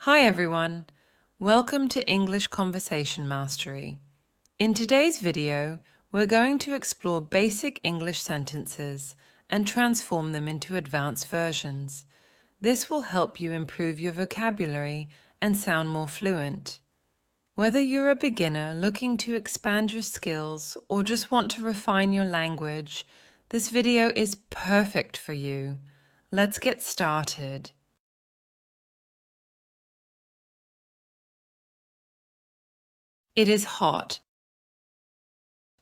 Hi everyone, welcome to English Conversation Mastery. In today's video, we're going to explore basic English sentences and transform them into advanced versions. This will help you improve your vocabulary and sound more fluent. Whether you're a beginner looking to expand your skills or just want to refine your language, this video is perfect for you. Let's get started. It is hot.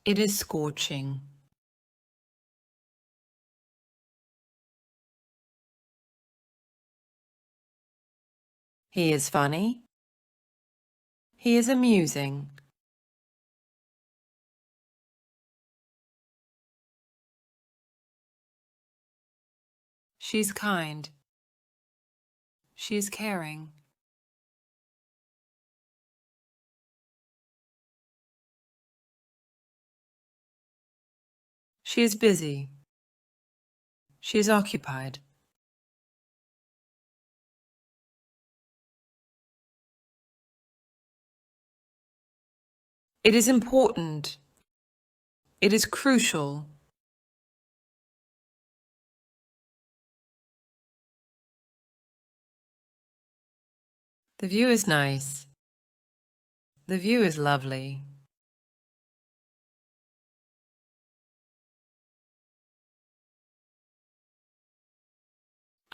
It is scorching. He is funny. He is amusing. She's kind. She is caring. She is busy. She is occupied. It is important. It is crucial. The view is nice. The view is lovely.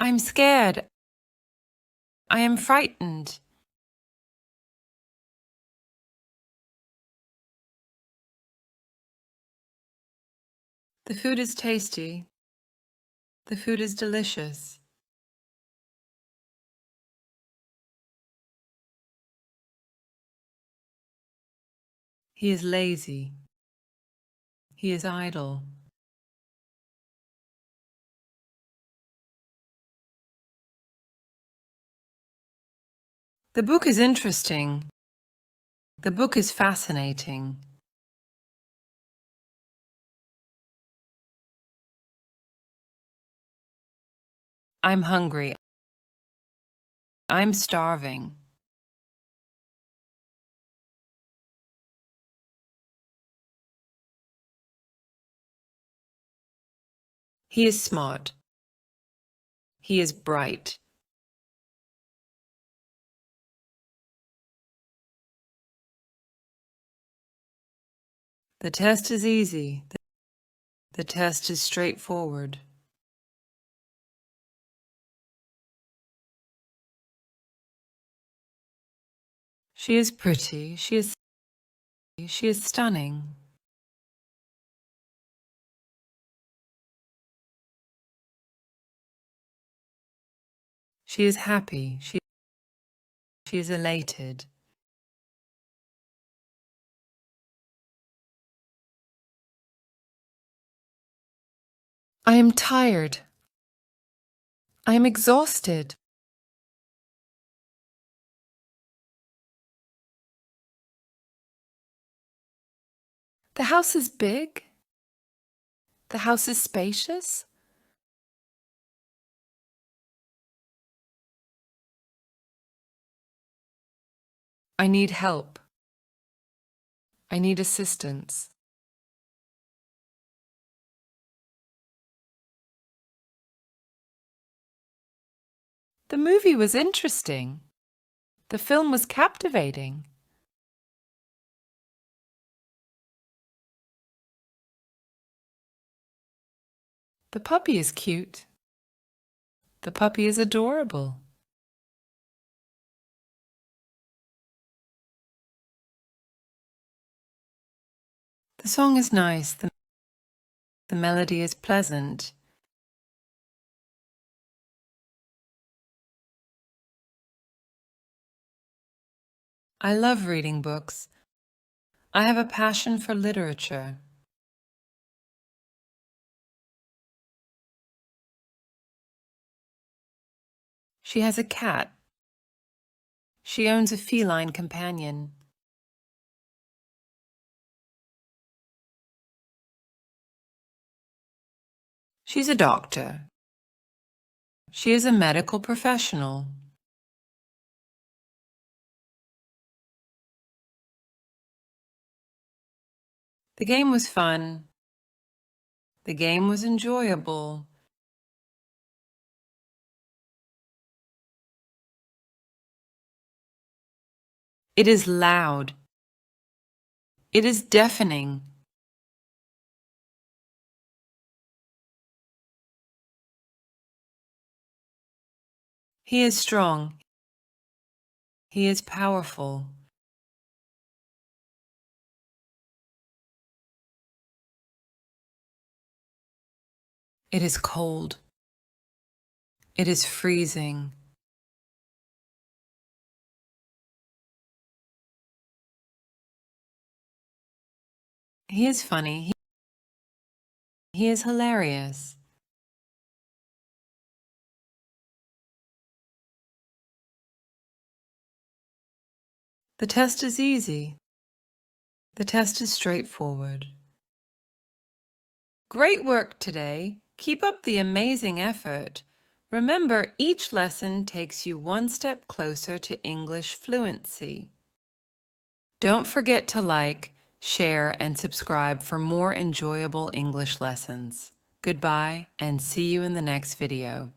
I'm scared. I am frightened. The food is tasty. The food is delicious. He is lazy. He is idle. The book is interesting. The book is fascinating. I'm hungry. I'm starving. He is smart. He is bright. The test is easy. The test is straightforward. She is pretty. She is stunning. She is happy. She is elated. I am tired. I am exhausted. The house is big. The house is spacious. I need help. I need assistance. The movie was interesting. The film was captivating. The puppy is cute. The puppy is adorable. The song is nice. The melody is pleasant. I love reading books. I have a passion for literature. She has a cat. She owns a feline companion. She's a doctor. She is a medical professional. The game was fun. The game was enjoyable. It is loud. It is deafening. He is strong. He is powerful. It is cold. It is freezing. He is funny. He is hilarious. The test is easy. The test is straightforward. Great work today. Keep up the amazing effort. Remember, each lesson takes you one step closer to English fluency. Don't forget to like, share, and subscribe for more enjoyable English lessons. Goodbye, and see you in the next video.